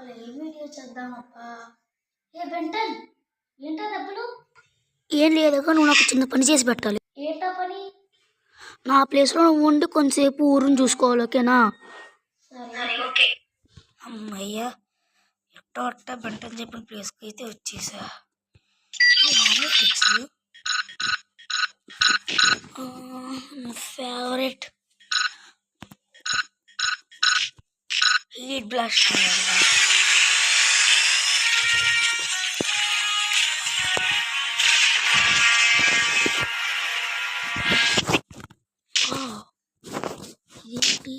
వాళ్ళు ఏ వీడియో చేద్దామప్పా. ఏ బెంటన్, ఏంటా డబ్బులు? ఏం లేదుగా, నువ్వు నాకు చిన్న పని చేసి పెట్టాలి. ఏంటా పని? నా ప్లేస్లో నువ్వు ఉండి కొంతసేపు ఊరుని చూసుకోవాలి, ఓకేనా? సరే ఓకే. అమ్మయ్యా, ఎట్టో అట్ట బెంటన్ చెప్పిన ప్లేస్కి అయితే వచ్చేసా. నా ఫేవరెట్ హీట్ బ్లాస్ట్. ఏంటి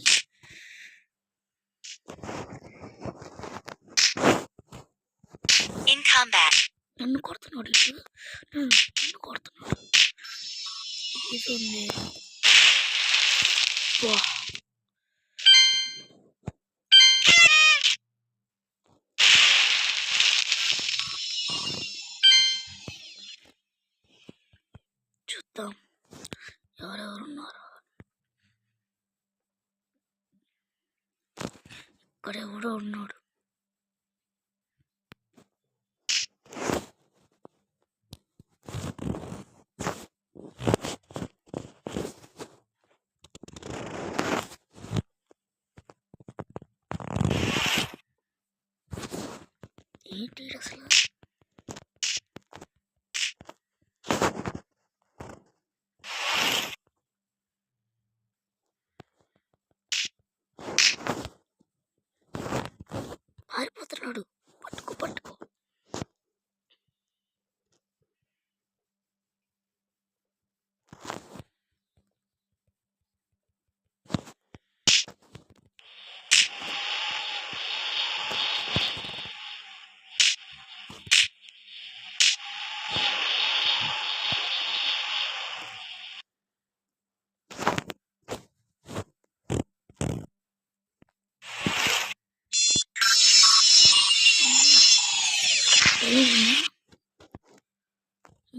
నన్ను కొడుతున్నాడు, నన్ను కొడుతున్నాడు. ఇది చూద్దాం ఎవరెవరు ఉన్నారో. ఇక్కడ ఎవడో ఉన్నాడు. ఏంటి అసలు? పారిపోతున్నాడు. పట్టుకో పట్టుకో.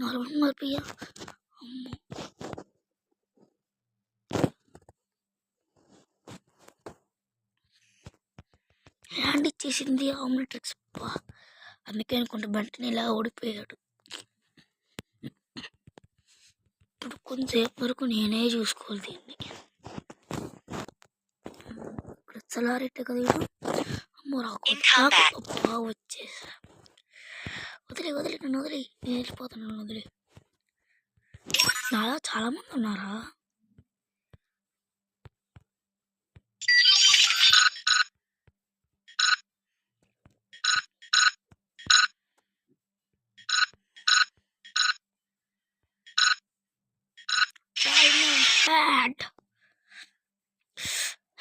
నాలుగు మరిపోయా. అమ్మో, హ్యాండ్ ఇచ్చేసింది ఆమ్లెట్ ఎక్స్పా. అందుకే అనుకుంటే వెంటనే ఇలా ఓడిపోయాడు. ఇప్పుడు కొంతసేపు వరకు నేనే చూసుకోవాలి దీన్ని. ఇక్కడ చలారెట్టే కదా ఇది. అమ్మో రాకు వచ్చేసా. వదిలే వదిలే, నన్ను వదిలే, నేను వెళ్ళిపోతాను. నన్ను వదిలే. నాలా చాలా మంది ఉన్నారా?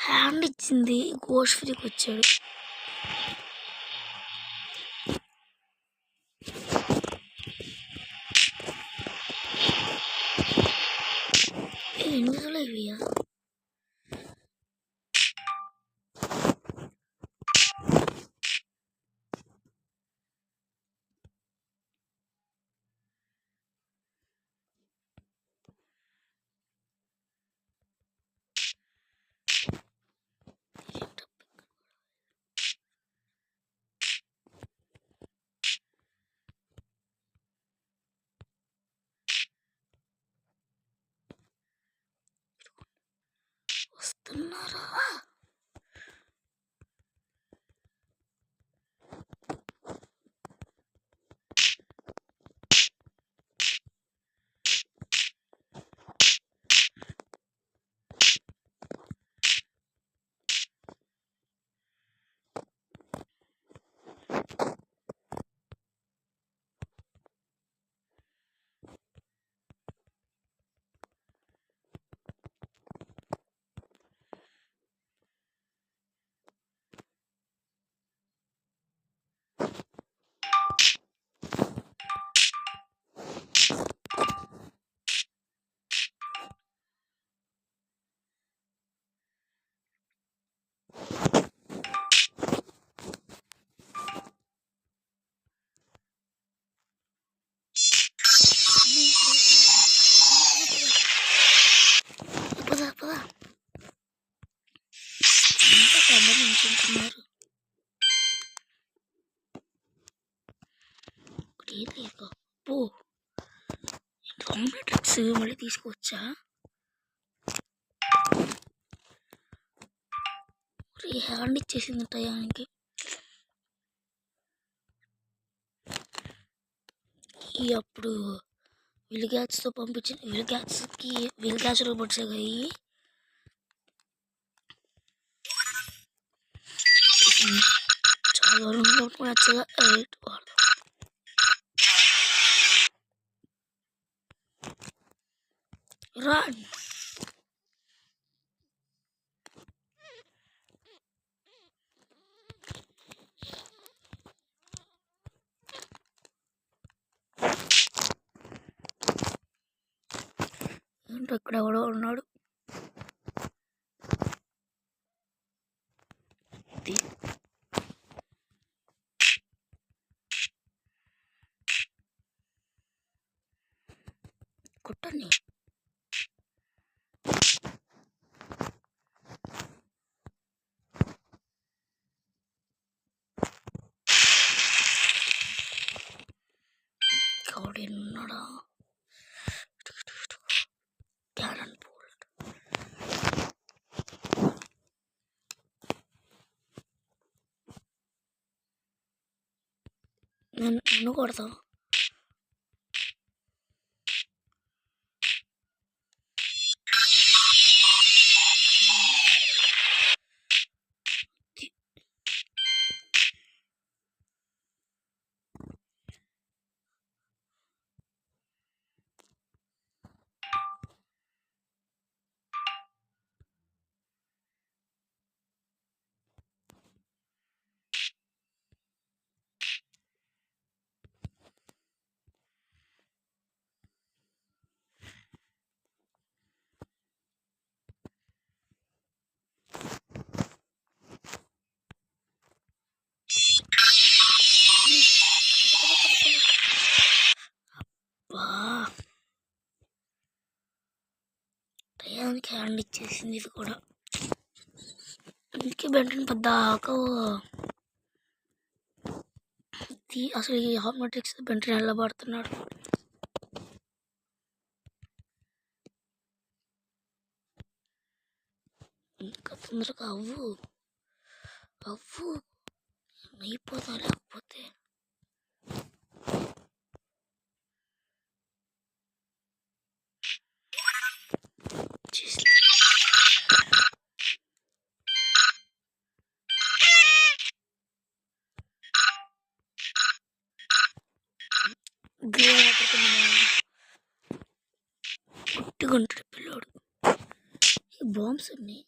హ్యాండ్ ఇచ్చింది, గోష్ ఫ్రీకి వచ్చాడు. ఎన్ని రోజులు ఇవ్వయా? వస్తున్నారా? అందరు నించుంటున్నారు. ఏంటి పో ట్రిక్స్ మళ్ళీ తీసుకోవచ్చా? హ్యాండ్ ఇచ్చేసింది టయానికి. అప్పుడు విల్గాచ్తో పంపించిన విల్గాచ్ రోబోట్స్ అయ్యి చాలా నచ్చగా run. ఏంటో ఇక్కడ ఎవడో ఉన్నాడు. కొట్టని ఉన్నాడా? క్యారన్ బోల్ట్ నన్ను కొడతా. టయానికి హ్యాండ్ ఇచ్చేసింది ఇది కూడా. అందుకే బెంటన్ పద్దాకా అసలు ఈ హార్మోట్రిక్స్ బెంటన్ ఎలా పడుతున్నాడు. ఇంకా తొందరగా అవ్వు అయిపోతా, లేకపోతే గుట్టుకుంటాడు పిల్లోడు. ఈ బాంబ్స్ ఉన్నాయి.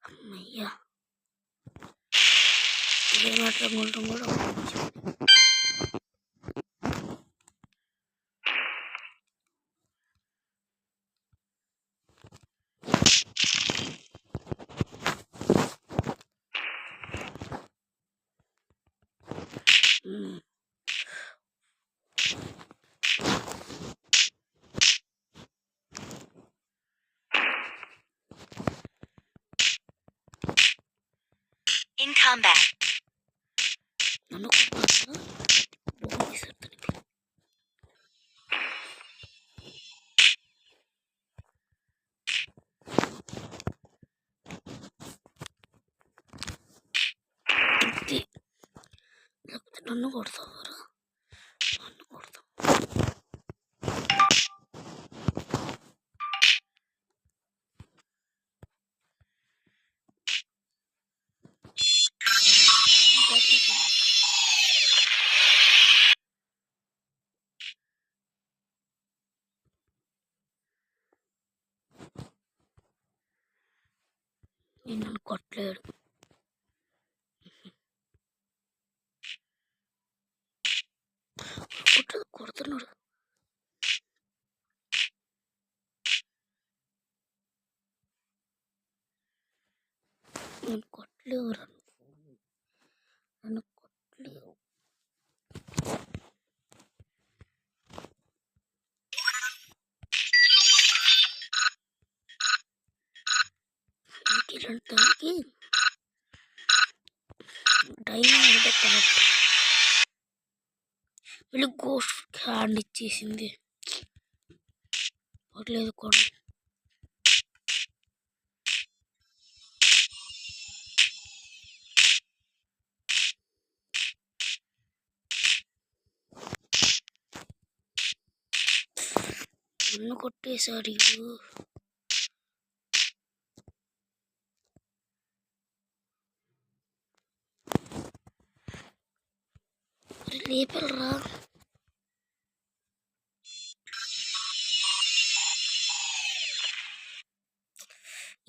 అమ్మయ్యా, ఇదే మాట్లాడుకుంటాం కూడా. In combat. నన్ను కొట్టాలా? బాంబు విసురుతానికి. లేకపోతే నన్ను కొడతావారా? నన్ను కొడతాం. నేను నన్ను కొట్టలేడు. పోతున్నాడు. నేను కొట్టలేవు, నన్ను కొట్టలేవు. ఇలాంటి డైమండ్ కరెక్ట్. వీళ్ళు గోస్ట్ హ్యాండ్ ఇచ్చేసింది. పర్లేదు కూడా. నన్ను కొట్టేశాడు ఇవ్వు. లేపలరా.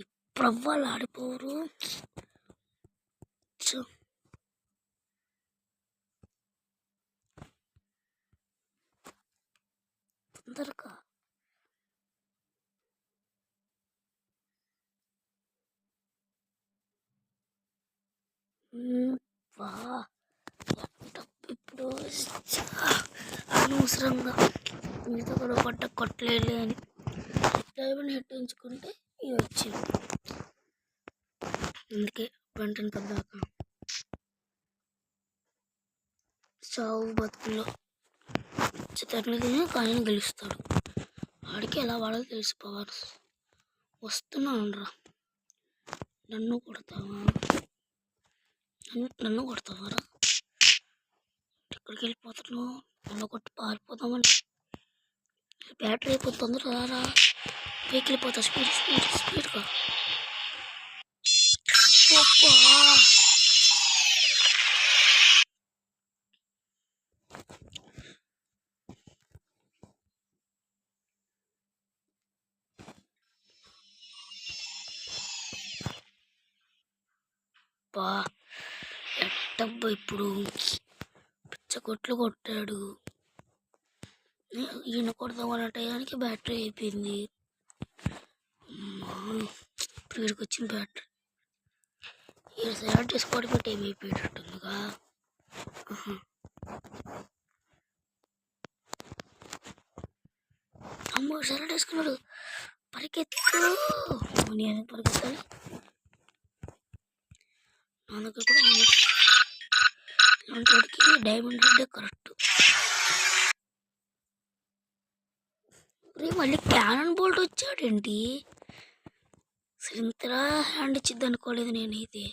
ఇప్పుడు అవ్వాలి ఆడిపోరు. తొందరగా వా ఇప్పుడు అనవసరంగా మీతో కూడా కొట్టలేదు అని డైమండ్ హెట్టించుకుంటే ఇవి వచ్చింది. అందుకే వెంటనే పద్దాక సావు బతుకుల్లో చిత్రని కానీ గెలుస్తాడు. వాడికి ఎలా వాడో తెలిసిపోవాలి. వస్తున్నాను రా. నన్ను కొడతావా? నన్ను కొడతావారా? ఎక్కడికి వెళ్ళిపోతున్నావు? నన్ను కొట్టి పారిపోతామని. బ్యాటరీ అయిపోతుంది. తొందరగా రారా. పైకి వెళ్ళిపోతా. స్పీడ్గా. ఎట్టబ్బా ఇప్పుడు పిచ్చకొట్లు కొట్టాడు. ఈయన కొడదామన్న టయానికి బ్యాటరీ అయిపోయింది. ఇప్పుడు వీడికి వచ్చింది బ్యాటరీ. ఈయన సెలెక్ట్ చేసుకోవడం పెట్టి ఏమైపోయేటట్టుందిగా. అమ్మో సెలెక్ట్ వేసుకున్నాడు. పరిగెత్తు. నేను పరిగెత్తాలి. నా దగ్గర కూడా ఇలాంటి వాడికి డైమండ్ రెడ్డే కరెక్ట్. మళ్ళీ క్యానన్ బోల్ట్ వచ్చాడేంటి? అసలు ఇంతలా హ్యాండ్ ఇచ్చిద్ది అనుకోలేదు నేనైతే.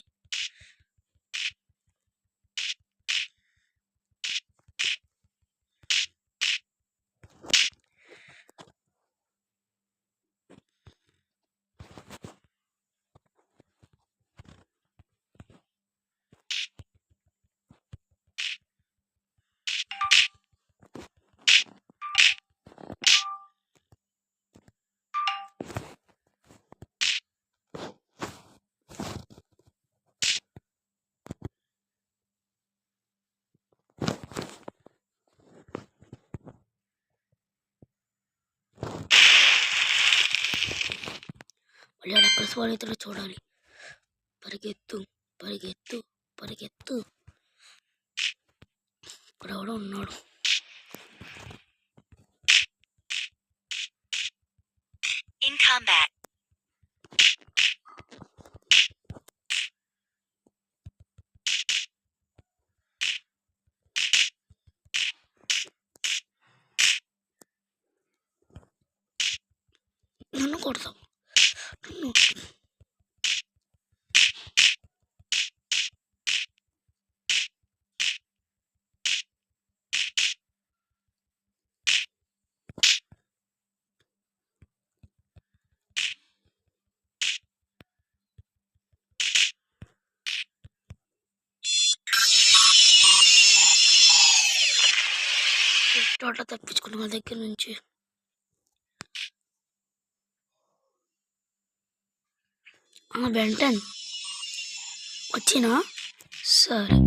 మళ్ళీ అక్కడ స్వానితులు చూడాలి. పరిగెత్తు పరిగెత్తు పరిగెత్తు. ఇక్కడ కూడా ఉన్నాడు. In combat. నన్ను కొడతావు. తోట తప్పించుకున్న మా దగ్గర నుంచి. బెంటన్ వచ్చినా సరే.